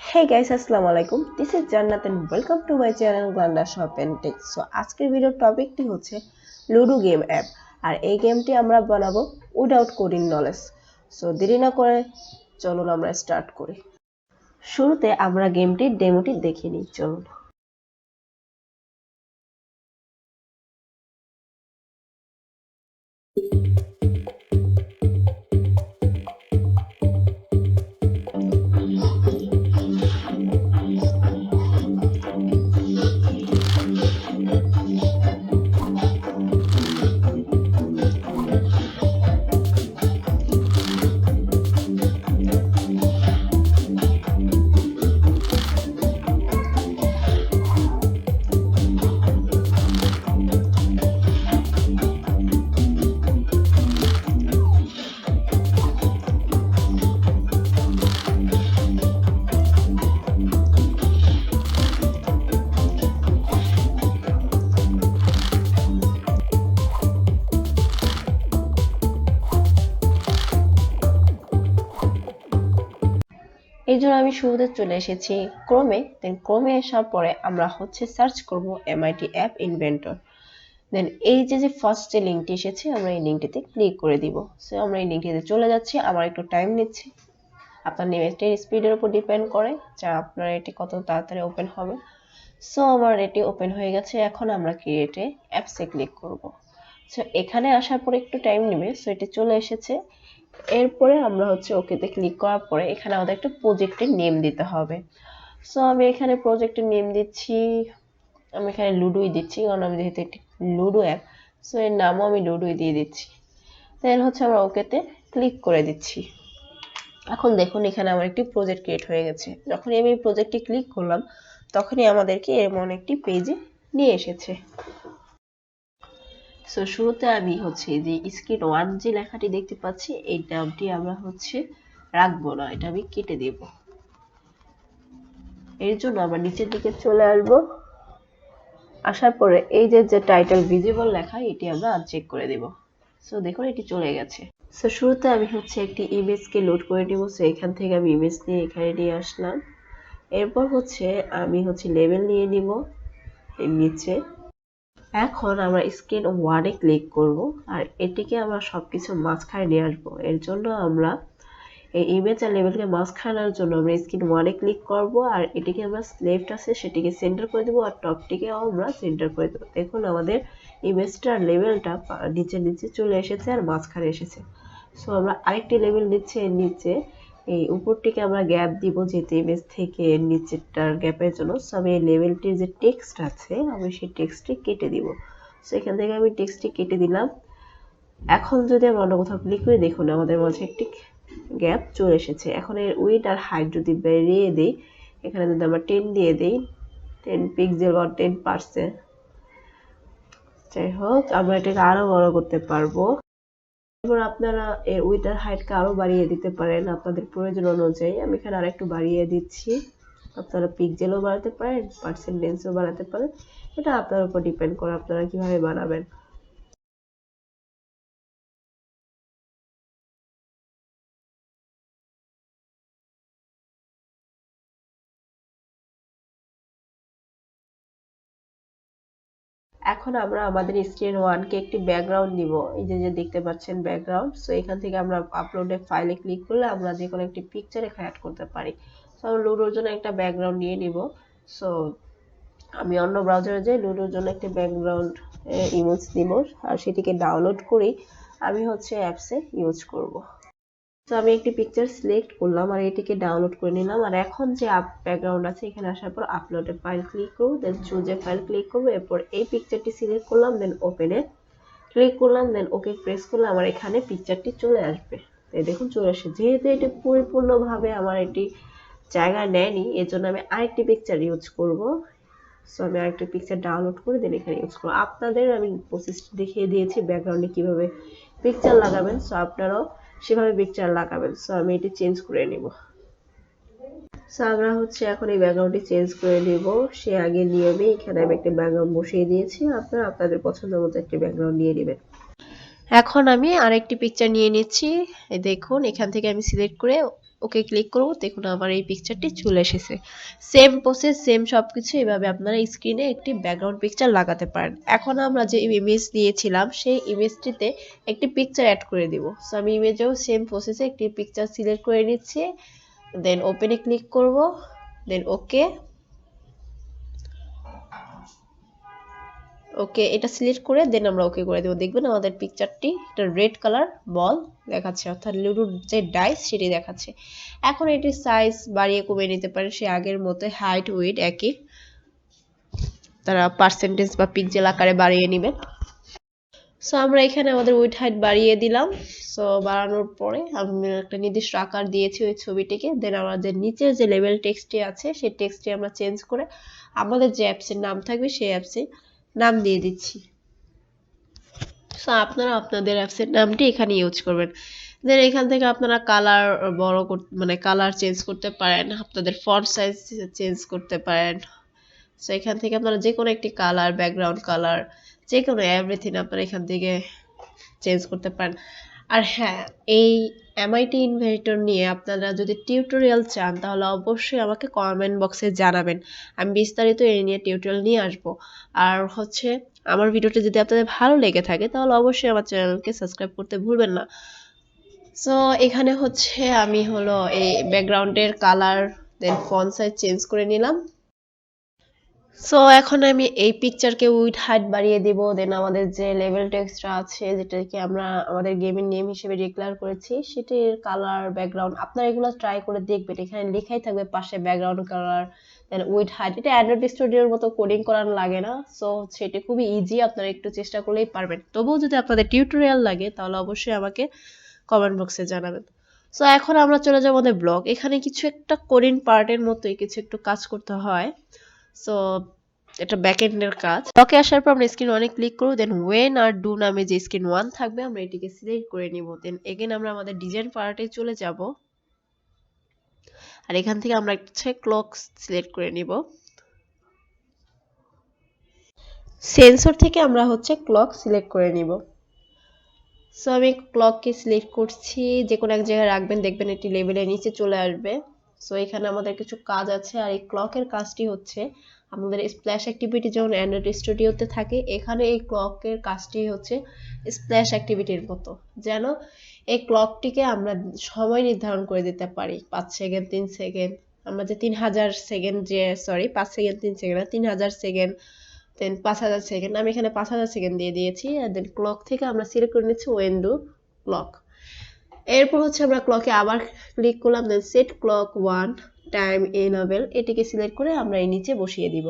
Hey guys, assalamu alaikum. This is Jannat and welcome to my channel Glunda Shop and Tech. So আজকের video টপিকটি হচ্ছে ludo game app আর এই গেমটি আমরা বানাবো without coding knowledge. So দেরি না করে চলুন আমরা স্টার্ট করি। শুরুতে আমরা গেমটির ডেমোটি দেখে নিই, চলুন। এই জন্য আমি শুরুতে চলে এসেছি ক্রোমে। দেন ক্রোমে আসার পরে আমরা সার্চ করব এমআইটি অ্যাপ ইনভেন্টর। দেন এই যে ফার্স্ট যে লিঙ্কটি এসেছে আমরা এই লিঙ্কটিতে ক্লিক করে দিব। সো আমরা এই লিঙ্কটিতে চলে যাচ্ছি। আমার একটু টাইম নিচ্ছে, আপনার নেটের স্পিডের উপর ডিপেন্ড করে যে আপনার এটি কত তাড়াতাড়ি ওপেন হবে। সো আমার এটি ওপেন হয়ে গেছে। এখন আমরা ক্রিয়েটে অ্যাপসে ক্লিক করব। সো এখানে আসার পরে একটু টাইম নেবে। সো এটি চলে এসেছে। এরপরে আমরা ওকেতে ক্লিক করার পরে এখানে আমাদের একটা প্রজেক্টের নেম দিতে হবে। সো আমি এখানে প্রজেক্টের নেম দিচ্ছি, আমি এখানে লুডোই দিচ্ছি কারণ আমি যেহেতু একটি লুডো অ্যাপ, সো এর নামও আমি লুডোই দিয়ে দিচ্ছি। দেন আমরা ওকেতে ক্লিক করে দিচ্ছি। এখন দেখুন এখানে আমার একটি প্রজেক্ট ক্রিয়েট হয়ে গেছে। যখনই আমি প্রজেক্টে ক্লিক করলাম তখনই আমাদেরকে এমন একটি পেজে নিয়ে এসেছে। সো শুরুতে আমি যে স্ক্রিন 1 যে লেখাটি দেখতে পাচ্ছি এই নামটি আমরা রাখবো না, এটা আমি কেটে দেব। এর জন্য আমরা নিচের দিকে চলে আসবো। আসার পরে এই যে টাইটেল ভিজিবল লেখা এটি আমরা আনচেক করে দেব। সো দেখুন এটি চলে গেছে। সো শুরুতে আমি একটি ইমেজকে লোড করে নেব। সো এখান থেকে আমি ইমেজ নিয়ে এখানে নিয়ে আসলাম। এরপর আমি লেবেল নিয়ে নিব এর নিচে। এখন আমরা স্ক্রিন 1 এ ক্লিক করব আর এটিকে আমরা সবকিছু মাঝখানে নিয়ে আসবো। এর জন্য আমরা এই ইমেজ আর লেবেলকে মাঝখানে আনার জন্য আমরা স্ক্রিন 1 এ ক্লিক করব আর এটিকে আমরা লেফট আছে সেটিকে সেন্টার করে দেব আর টপটিকে আমরা সেন্টার করে দেব। দেখুন আমাদের ইমেজটা আর লেবেলটা নিচে চলে এসেছে আর মাঝখানে এসেছে। সো আমরা আরেকটি লেবেল নিচ্ছে এর নিচে, এই উপরটিকে আমরা গ্যাপ দিব যেহেতু ইমেজ থেকে নিচেরটার গ্যাপের জন্য। সো আমি এই লেবেলটির যে টেক্সট আছে আমি সেই টেক্সটটি কেটে দিব। সো এখান থেকে আমি টেক্সটটি কেটে দিলাম। এখন যদি আমরা অন্য কোথাও ক্লিক করে দেখুন আমাদের মাঝে একটি গ্যাপ চলে এসেছে। এখন এর উইডথ আর হাইট যদি বাড়িয়ে দিই, এখানে যদি আমরা 10 দিয়ে দিই, 10 পিক্সেল বা 10%, যাই হোক আমরা এটাকে আরো বড় করতে পারবো। এবার আপনারা এর উইডথ আর হাইটকে আরো বাড়িয়ে দিতে পারেন আপনাদের প্রয়োজন অনুযায়ী। আমি এখানে আরেকটু বাড়িয়ে দিচ্ছি। আপনারা পিক্সেলও বাড়াতে পারেন, পার্সেন্টেজও বাড়াতে পারেন, এটা আপনার উপর ডিপেন্ড করে আপনারা কিভাবে বানাবেন। এখন আমরা আমাদের স্ক্রিন 1 কে একটি ব্যাকগ্রাউন্ড দিব। এই যে দেখতে পাচ্ছেন ব্যাকগ্রাউন্ড। সো এখান থেকে আমরা আপলোডে ফাইলে ক্লিক করলে আমরা যে কোনো একটি পিকচার এখানে অ্যাড করতে পারি। সো আমরা লুডোর জন্য একটা ব্যাকগ্রাউন্ড নিয়ে নিব। সো আমি অন্য ব্রাউজারে যাই, লুডোর জন্য একটি ব্যাকগ্রাউন্ড ইমেজ দিব আর সেটিকে ডাউনলোড করে আমি অ্যাপসে ইউজ করব। তো আমি একটি পিকচার সিলেক্ট করলাম আর এটিকে ডাউনলোড করে নিলাম। আর এখন যে ব্যাকগ্রাউন্ড আছে এখানে আসার পর আপলোডে ফাইল ক্লিক করব, then choose a file click করব। এরপর এই পিকচারটি সিলেক্ট করলাম, দেন ওপেনে ক্লিক করলাম, দেন ওকে প্রেস করলে আমার এখানে পিকচারটি চলে আসবে। তাই দেখুন চলে আসে। যেহেতু এটি পরিপূর্ণভাবে আমার এটি জায়গা নেয়নি এজন্য আমি আরেকটি পিকচার ইউজ করব। সো আমি আরেকটি পিকচার ডাউনলোড করে দেন এখানে ইউজ করব। আপনাদের আমি প্রসেস দেখিয়ে দিয়েছি ব্যাকগ্রাউন্ডে কিভাবে পিকচার লাগাবেন। সো আপনারাও সেভাবে পিকচার লাগাবেন। সো আমি এটি চেঞ্জ করে নিব। সো আমরা এখন এই ব্যাকগ্রাউন্ডটি চেঞ্জ করে নিব। সে আগে নিয়মে এখানে আমি একটা ব্যাকগ্রাউন্ড বসিয়ে দিয়েছি, আপনারা আপনাদের পছন্দ মতো একটি ব্যাকগ্রাউন্ড নিয়ে নেবেন। এখন আমি আরেকটি পিকচার নিয়ে নিচ্ছি। এই দেখুন এখান থেকে আমি সিলেক্ট করে ওকে ক্লিক করব, দেখুন আমার এই পিকচারটি চলে এসেছে। সেম প্রসেস, সেম সবকিছু এভাবে আপনারা স্ক্রিনে একটি ব্যাকগ্রাউন্ড পিকচার লাগাতে পারেন। এখন আমরা যে ইমেজ দিয়েছিলাম সেই ইমেজটিতে একটি পিকচার অ্যাড করে দিব। সো আমি ইমেজেও সেম প্রসেসে একটি পিকচার সিলেক্ট করে নিচ্ছি, দেন ওপেনে ক্লিক করব, দেন ওকে। ওকে এটা সিলেক্ট করে দেন আমরা ওকে করে দেব। দেখবেন আমাদের পিকচারটি একটা রেড কালার বল দেখাচ্ছে, অর্থাৎ লুডোর যে ডাইস সেটি দেখাচ্ছে। এখন এটির সাইজ বাড়িয়ে কমিয়ে নিতে পারেন, সে আগের মতো হাইট উইডথ একই, তারা পার্সেন্টেজ বা পিক্সেল আকারে বাড়িয়ে নেবেন। সো আমরা এখানে আমাদের উইডথ হাইট বাড়িয়ে দিলাম। সো বাড়ানোর পরে আমি একটা নির্দিষ্ট আকার দিয়েছি ওই ছবিটিকে। দেন আমাদের নিচের যে লেভেল টেক্সটটি আছে সেই টেক্সটটি আমরা চেঞ্জ করে আমাদের যে অ্যাপসের নাম থাকবে সেই অ্যাপসের নাম দিয়ে দিচ্ছি। সো আপনারা আপনাদের অ্যাপসের নামটি এখানে ইউজ করবেন। দেন এখান থেকে আপনারা কালার বড় মানে কালার চেঞ্জ করতে পারেন, আপনাদের ফন্ট সাইজ চেঞ্জ করতে পারেন। সো এখান থেকে আপনারা যে কোনো একটি কালার, ব্যাকগ্রাউন্ড কালার, যে কোনো এভরিথিং আপনারা এখান থেকে চেঞ্জ করতে পারেন। আর হ্যাঁ, এই এমআইটি ইনভার্টার নিয়ে আপনারা যদি টিউটোরিয়াল চান তাহলে অবশ্যই আমাকে কমেন্ট বক্সে জানাবেন, আমি বিস্তারিত এই নিয়ে টিউটোরিয়াল নিয়ে আসবো। আর হচ্ছে আমার ভিডিওটি যদি আপনাদের ভালো লেগে থাকে তাহলে অবশ্যই আমার চ্যানেলকে সাবস্ক্রাইব করতে ভুলবেন না। সো এখানে হচ্ছে আমি হলো এই ব্যাকগ্রাউন্ডের কালার দেন ফন্ট সাইজ চেঞ্জ করে নিলাম। সো এখন আমি এই পিকচারকে উইডথ হাইট বাড়িয়ে দেব। দেন আমাদের যে লেভেল টেক্সটটা আছে যেটাকে আমরা আমাদের গেমের নেম হিসেবে ডিক্লেয়ার করেছি সেটির কালার, ব্যাকগ্রাউন্ড আপনারা এগুলো ট্রাই করে দেখবেন। এখানে লেখাই থাকবে পাশে ব্যাকগ্রাউন্ড কালার দেন উইডথ হাইট। এটা অ্যান্ড্রয়েড স্টুডিওর মতো কোডিং করার লাগে না, সো সেটা খুবই ইজি, আপনারা একটু চেষ্টা করলেই পারবেন। তবুও যদি আপনাদের টিউটোরিয়াল লাগে তাহলে অবশ্যই আমাকে কমেন্ট বক্সে জানাবেন। সো এখন আমরা চলে যাবো আমাদের ব্লগ। এখানে কিছু একটা কোডিং পার্টের মতোই কিছু একটু কাজ করতে হয়। সো এটা ব্যাকএন্ডের কাজ। ব্লকে আসার পর আমরা স্ক্রিন 1 এ ক্লিক করব, দেন ওয়েন আর ডু নামে যে স্ক্রিন 1 থাকবে আমরা এটিকে সিলেক্ট করে নিব। দেন এগেইন আমরা আমাদের ডিজাইন পার্টে চলে যাব, আর এখান থেকে আমরা একটা ক্লক সিলেক্ট করে নিব। সেন্সর থেকে আমরা হচ্ছে ক্লক সিলেক্ট করে নিব। সো আমি ক্লককে সিলেক্ট করছি, যে কোনো এক জায়গায় রাখবেন, দেখবেন এটি লেভেলের নিচে চলে আসবে। সো এখানে আমাদের কিছু কাজ আছে, আর এই ক্লকের কাজটি হচ্ছে আমাদের স্প্ল্যাশ অ্যাক্টিভিটি যেমন অ্যান্ড্রয়েড স্টুডিওতে থাকে, এখানে এই ক্লকের কাজটি হচ্ছে স্প্ল্যাশ অ্যাক্টিভিটির মতো, যেন এই ক্লকটিকে আমরা সময় নির্ধারণ করে দিতে পারি 5 সেকেন্ড 3 সেকেন্ড, আমরা যে 3000 সেকেন্ড, যে 5 সেকেন্ড 3 সেকেন্ড না 3000 সেকেন্ড দেন 5000 সেকেন্ড, আমি এখানে 5000 সেকেন্ড দিয়ে দিয়েছি। আর দেন ক্লক থেকে আমরা সিলেক্ট করে নিচ্ছি ওয়েন ডু ক্লক। এরপর হচ্ছে আমরা ক্লকে আবার ক্লিক করলাম, দেন সেট ক্লক 1 টাইম এনাবেল, এটিকে সিলেক্ট করে আমরা এই নিচে বসিয়ে দিব।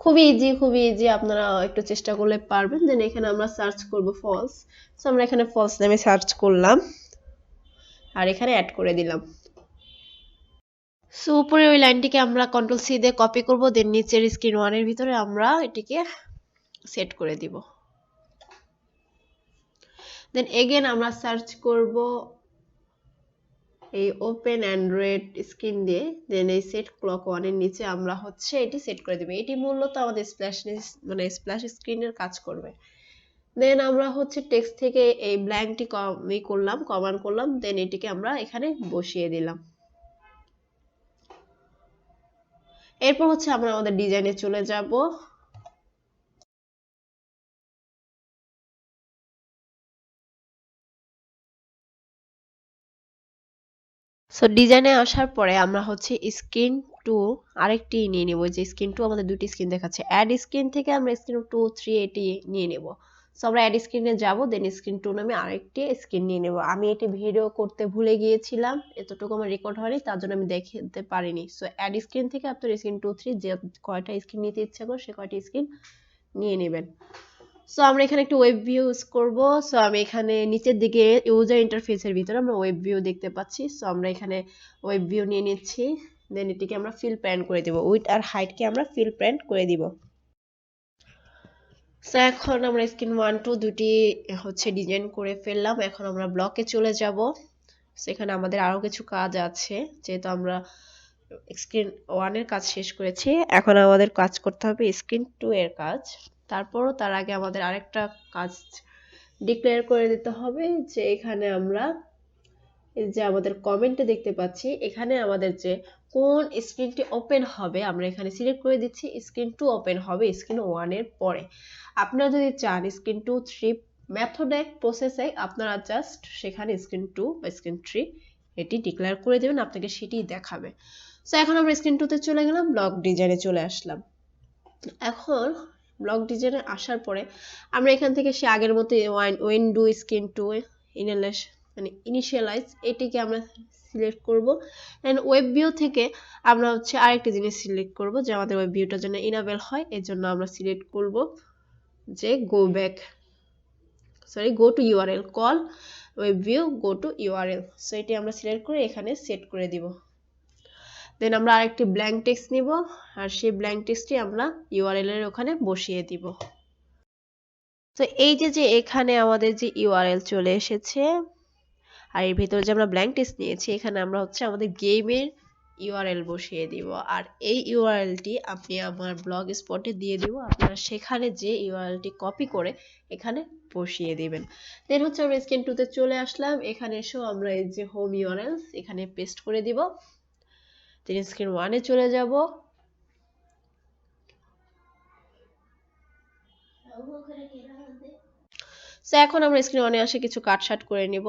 খুবই ইজি, আপনারা একটু চেষ্টা করলে পারবেন। দেন এখানে আমরা সার্চ করব ফলস, সো আমরা এখানে ফলস নামে সার্চ করলাম আর এখানে অ্যাড করে দিলাম। সো উপরে ওই লাইনটিকে আমরা কন্ট্রোল সি দিয়ে কপি করব, দেন নিচের স্ক্রিন 1 এর ভিতরে আমরা এটিকে সেট করে দিব। দেন এগেইন আমরা সার্চ করব এই ওপেন অ্যান্ড্রয়েড স্ক্রিন দিয়ে, দেন এই সেট ক্লক 1 এর নিচে আমরা হচ্ছে এটি সেট করে দেব। এটি মূলত আমাদের স্প্ল্যাশ স্ক্রিনের কাজ করবে। দেন আমরা হচ্ছে টেক্সট থেকে এই ব্ল্যাঙ্কটি কমান্ড করলাম, দেন এটিকে আমরা এখানে বসিয়ে দিলাম। এরপর হচ্ছে আমরা আমাদের ডিজাইনে চলে যাব। সো ডিজাইনে আসার পরে আমরা হচ্ছে স্ক্রিন 2 আরেকটি নিয়ে নেব, যে স্ক্রিন 2 আমাদের দুটি স্ক্রিন দেখাচ্ছে। অ্যাড স্ক্রিন থেকে আমরা স্ক্রিন 2 3 এটি নিয়ে নেব। সো আমরা অ্যাড স্ক্রিনে যাব, দেন স্ক্রিন 2 নামে আরেকটি স্ক্রিন নিয়ে নেব। আমি এটি ভিডিও করতে ভুলে গিয়েছিলাম, এতটুকু আমার রেকর্ড হয়নি, তার জন্য আমি দেখাতে পারিনি। সো অ্যাড স্ক্রিন থেকে আপনার স্ক্রিন 2 3 যে কয়টা স্ক্রিন নিতে ইচ্ছা করে সে কয়টি স্ক্রিন নিয়ে নেবেন। সো আমরা এখানে একটু ওয়েব ভিউ ইউজ করব। সো আমি এখানে নিচের দিকে ইউজার ইন্টারফেসের ভিতরে আমরা ওয়েব ভিউ দেখতে পাচ্ছি। সো আমরা এখানে ওয়েব ভিউ নিয়ে নিচ্ছি, দেন এটিকে আমরা ফিল প্যান্ট করে দেব, উইডথ আর হাইটকে আমরা ফিল প্যান্ট করে দিব। সো এখন আমরা স্ক্রিন 1 2 দুটি হচ্ছে ডিজাইন করে ফেললাম। এখন আমরা ব্লকে চলে যাব। সেখানে আমাদের আরো কিছু কাজ আছে, যেহেতু আমরা স্ক্রিন 1 এর কাজ শেষ করেছি, এখন আমাদের কাজ করতে হবে স্ক্রিন 2 এর কাজ। তারপরও তার আগে আমাদের আরেকটা কাজ ডিক্লেয়ার করে দিতে হবে, যে এখানে আমরা এই যে আমাদের কমেন্টে দেখতে পাচ্ছি এখানে আমাদের যে কোন স্ক্রিনটি ওপেন হবে আমরা এখানে সিলেক্ট করে দিচ্ছি স্ক্রিন 2 ওপেন হবে স্ক্রিন 1 এর পরে। আপনারা যদি চান স্ক্রিন 2 3 মেথড এক প্রসেস এক আপনারা জাস্ট সেখানে স্ক্রিন 2 বা স্ক্রিন 3 এটি ডিক্লেয়ার করে দেবেন আপনাকে সেটিই দেখাবে। সো এখন আমরা স্ক্রিন 2 তে চলে গেলাম, ব্লক ডিজাইনে চলে আসলাম। এখন ব্লক ডিজাইনে আসার পরে আমরা এখান থেকে সে আগের মতো উইন্ডো স্ক্রিন 2 মানে ইনিশিয়ালাইজ এটিকে আমরা সিলেক্ট করব। এন্ড ওয়েব ভিউ থেকে আমরা হচ্ছে আরেকটা জিনিস সিলেক্ট করব যে আমাদের ওয়েব ভিউটার জন্য ইনেবল হয়, এর জন্য আমরা সিলেক্ট করব যে go to URL call web view go to URL. So এটি আমরা সিলেক্ট করে এখানে সেট করে দিব। দেন আমরা আরেকটি ব্ল্যাঙ্ক টেক্সট নিব আর সেই ব্ল্যাঙ্ক টেক্সটটি আমরা ইউআরএল এর ওখানে বসিয়ে দিব। তো এই যে এখানে আমাদের যে ইউআরএল চলে এসেছে আর এর ভিতরে যে আমরা ব্ল্যাঙ্ক টেক্সট নিয়েছি এখানে আমরা হচ্ছে আমাদের গেমের ইউআরএল বসিয়ে দিব আর এই ইউআরএলটি আমি আমার ব্লগ স্পটে দিয়ে দিব, আপনারা সেখানে যে ইউআরএলটি কপি করে এখানে বসিয়ে দিবেন। দেন হচ্ছে আমরা স্ক্রিন 2 তে চলে আসলাম, এখানে এসেও আমরা এই যে হোম ইউআরএল এখানে পেস্ট করে দিব। দেন স্ক্রিন 1 এ চলে যাব, সো এখন আমরা স্ক্রিন 1 এ আসে কিছু কাটছাট করে নিব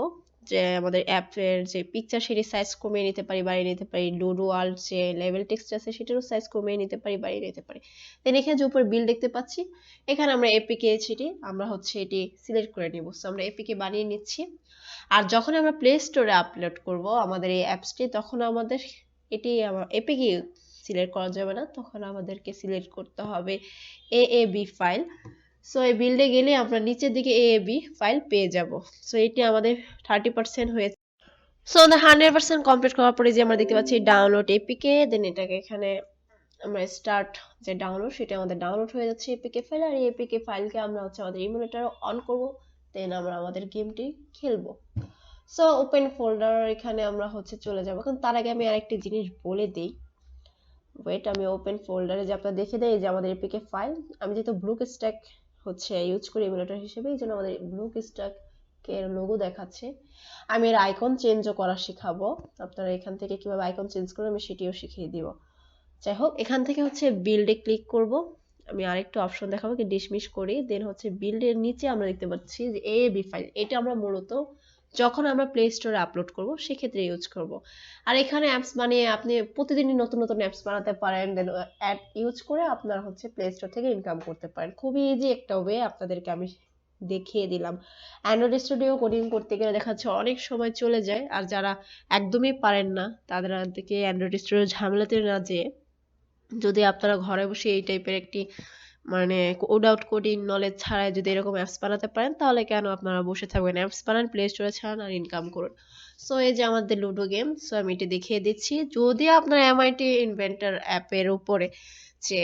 যে আমাদের অ্যাপের যে পিকচার সেটি সাইজ কমিয়ে নিতে পারি বাড়িয়ে নিতে পারি, লুডো ওয়ার্ল্ড যে লেভেল টেক্সট আছে সেটারও সাইজ কমিয়ে নিতে পারি বাড়িয়ে নিতে পারি। দেন এখানে যে উপর বিল দেখতে পাচ্ছি এখানে আমরা এপিকে সেটি আমরা হচ্ছে এটি সিলেক্ট করে নিব। সো আমরা এপিকে বানিয়ে নিচ্ছি আর যখন আমরা প্লে স্টোরে আপলোড করব আমাদের এই অ্যাপসটি তখন আমাদের এটি এপিকে সিলেক্ট করা যাবে না, তখন আমাদেরকে সিলেক্ট করতে হবে এএবি ফাইল। সো এই বিল্ডে গেলে আমরা নিচের দিকে এএবি ফাইল পেয়ে যাব। সো এটি আমাদের 30% হয়েছে। সো আমাদের 100% কমপ্লিট করার পরে যে আমরা দেখতে পাচ্ছি ডাউনলোড এপিকে, দেন এটাকে এখানে আমরা স্টার্ট যে ডাউনলোড সেটা আমাদের ডাউনলোড হয়ে যাচ্ছে এপিকে ফাইল আর এই এপিকে ফাইলকে আমরা হচ্ছে আমাদের ইমুলেটর অন করব, দেন আমরা আমাদের গেমটি খেলবো। সো ওপেন ফোল্ডার এখানে আমরা হচ্ছে চলে যাব, কারণ তার আগে আমি আরেকটি জিনিস বলে দেই। ওয়েট, আমি ওপেন ফোল্ডারে যে আপনারা দেখে দেই যে আমাদের এপিকে ফাইল আমি যেহেতু ব্লু স্ট্যাক হচ্ছে ইউজ করি ইমুলেটর হিসেবে এই জন্য আমাদের ব্লু স্ট্যাক এর লোগো দেখাচ্ছে। আমি এর আইকন চেঞ্জও করা শেখাবো, আপনারা এখান থেকে কিভাবে আইকন চেঞ্জ করবে আমি সেটিও শিখিয়ে দিব। যাই হোক এখান থেকে হচ্ছে বিল্ডে ক্লিক করব, আমি আরেকটা অপশন দেখাবো কি ডিসমিস করি। দেন হচ্ছে বিল্ডের নিচে আমরা দেখতে পাচ্ছি যে এএবি ফাইল, এটা আমরা মূলত যখন আমরা প্লে স্টোরে আপলোড করব সেক্ষেত্রে ইউজ করব। আর এখানে অ্যাপস বানিয়ে আপনি প্রতিদিনই নতুন নতুন অ্যাপস বানাতে পারেন, দেন অ্যাড ইউজ করে আপনারা হচ্ছে প্লে স্টোর থেকে ইনকাম করতে পারেন। খুবই ইজি একটা ওয়ে আপনাদেরকে আমি দেখিয়ে দিলাম। অ্যান্ড্রয়েড স্টুডিও কোডিং করতে গেলে দেখা যাচ্ছে অনেক সময় চলে যায়, আর যারা একদমই পারেন না তাদেরকে অ্যান্ড্রয়েড স্টুডিও ঝামেলাতে না যেয়ে যদি আপনারা ঘরে বসে এই টাইপের একটি মানে কোড আউট কোডিং নলেজ ছাড়াই যদি এরকম অ্যাপস বানাতে পারেন তাহলে কেন আপনারা বসে থাকবেন, অ্যাপস বানান প্লে স্টোরে ছাড়ান আর ইনকাম করুন। সো এই যে আমাদের লুডো গেম, সো আমি এটা দেখিয়ে দিচ্ছি। যদি আপনার এমআইটি ইনভেন্টর অ্যাপের উপরে যে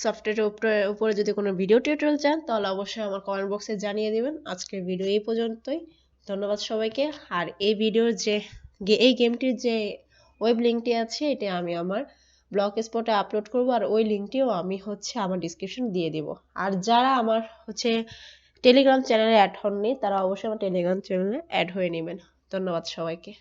সফটওয়্যারের উপরে যদি কোনো ভিডিও টিউটোরিয়াল চান তাহলে অবশ্যই আমার কমেন্ট বক্সে জানিয়ে দিবেন। আজকের ভিডিও এই পর্যন্তই, ধন্যবাদ সবাইকে। আর এই ভিডিওর যে এই গেমটির যে ওয়েব লিঙ্কটি আছে এটা আমি আমার ব্লগ স্পটে আপলোড করব আর ওই লিঙ্কটিও আমি হচ্ছে আমার ডিসক্রিপশন দিয়ে দিব। আর যারা আমার হচ্ছে টেলিগ্রাম চ্যানেলে অ্যাড হননি তারা অবশ্যই আমার টেলিগ্রাম চ্যানেলে অ্যাড হয়ে নেবেন। ধন্যবাদ সবাইকে।